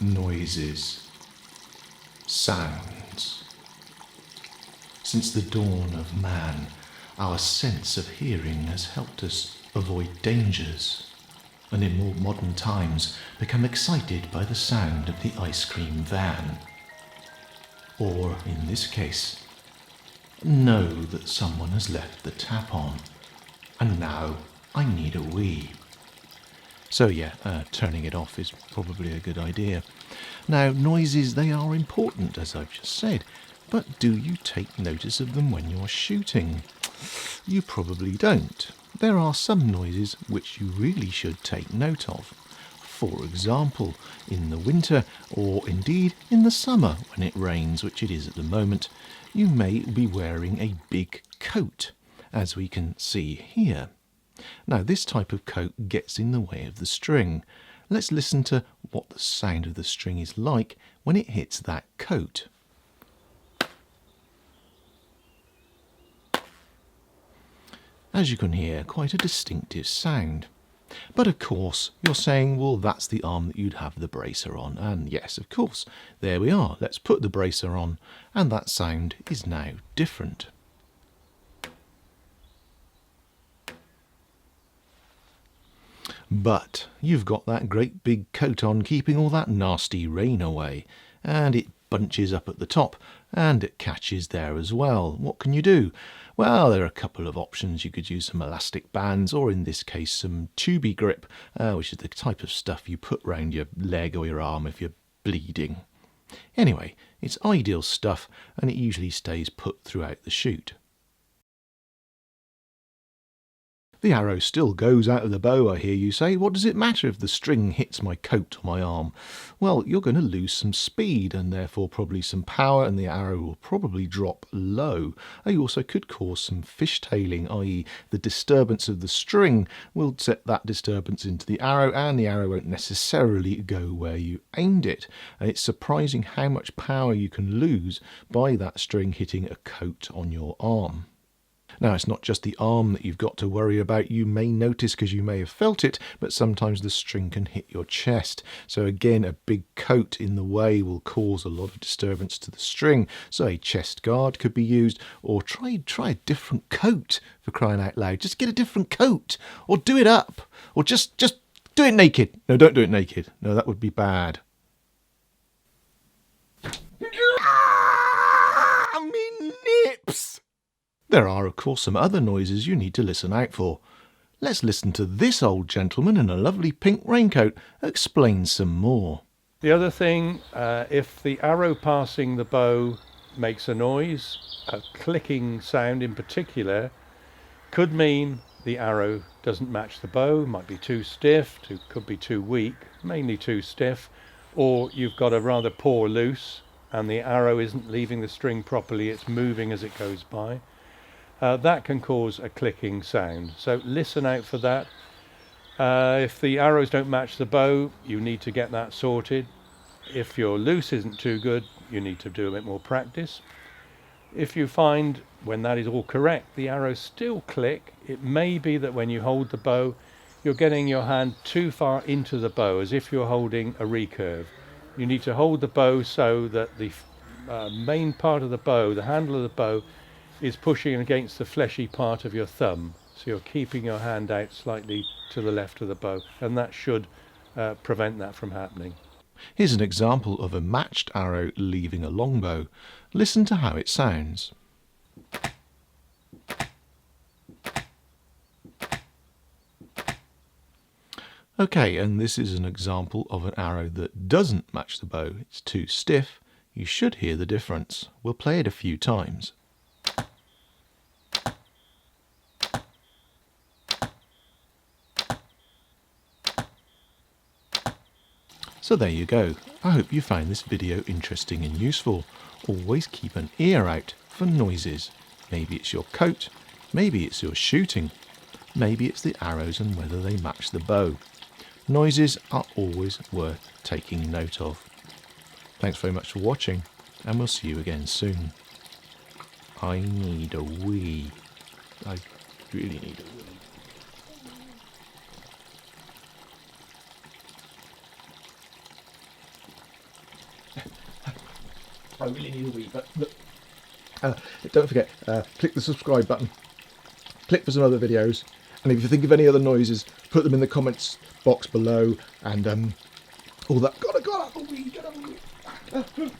Noises, sounds. Since the dawn of man, our sense of hearing has helped us avoid dangers, and in more modern times become excited by the sound of the ice cream van. Or, in this case, know that someone has left the tap on, and now I need a wee. So turning it off is probably a good idea. Now, noises, they are important, as I've just said, but do you take notice of them when you're shooting? You probably don't. There are some noises which you really should take note of. For example, in the winter, or indeed in the summer when it rains, which it is at the moment, you may be wearing a big coat, as we can see here. Now, this type of coat gets in the way of the string. Let's listen to what the sound of the string is like when it hits that coat. As you can hear, quite a distinctive sound. But of course, you're saying, well, that's the arm that you'd have the bracer on. And yes, of course, there we are. Let's put the bracer on, and that sound is now different. But you've got that great big coat on, keeping all that nasty rain away, and it bunches up at the top, and it catches there as well. What can you do? Well, there are a couple of options. You could use some elastic bands, or in this case some tubey grip, which is the type of stuff you put round your leg or your arm if you're bleeding. Anyway, it's ideal stuff, and it usually stays put throughout the shoot. The arrow still goes out of the bow, I hear you say. What does it matter if the string hits my coat or my arm? Well, you're going to lose some speed and therefore probably some power, and the arrow will probably drop low. You also could cause some fishtailing, i.e. the disturbance of the string will set that disturbance into the arrow, and the arrow won't necessarily go where you aimed it. And it's surprising how much power you can lose by that string hitting a coat on your arm. Now, it's not just the arm that you've got to worry about. You may notice, because you may have felt it, but sometimes the string can hit your chest. So again, a big coat in the way will cause a lot of disturbance to the string. So a chest guard could be used, or try a different coat, for crying out loud. Just get a different coat, or do it up, or just do it naked. No, don't do it naked. No, that would be bad. Me nips! There are, of course, some other noises you need to listen out for. Let's listen to this old gentleman in a lovely pink raincoat explain some more. The other thing, if the arrow passing the bow makes a noise, a clicking sound in particular, could mean the arrow doesn't match the bow, might be too stiff, could be too weak, mainly too stiff, or you've got a rather poor loose and the arrow isn't leaving the string properly, it's moving as it goes by. That can cause a clicking sound, so listen out for that. If the arrows don't match the bow, you need to get that sorted. If your loose isn't too good, you need to do a bit more practice. If you find when that is all correct, the arrows still click, it may be that when you hold the bow, you're getting your hand too far into the bow, as if you're holding a recurve. You need to hold the bow so that the main part of the bow, the handle of the bow, is pushing against the fleshy part of your thumb. So you're keeping your hand out slightly to the left of the bow, and that should prevent that from happening. Here's an example of a matched arrow leaving a longbow. Listen to how it sounds. Okay, and this is an example of an arrow that doesn't match the bow. It's too stiff. You should hear the difference. We'll play it a few times. So there you go. I hope you found this video interesting and useful. Always keep an ear out for noises. Maybe it's your coat, maybe it's your shooting. maybe it's the arrows and whether they match the bow. Noises are always worth taking note of. Thanks very much for watching, and we'll see you again soon. I need a wee. I really need a wee. I really need a wee, but look. Don't forget, click the subscribe button, click for some other videos, and if you think of any other noises, put them in the comments box below, and all that. Gotta have a wee, gotta have a wee.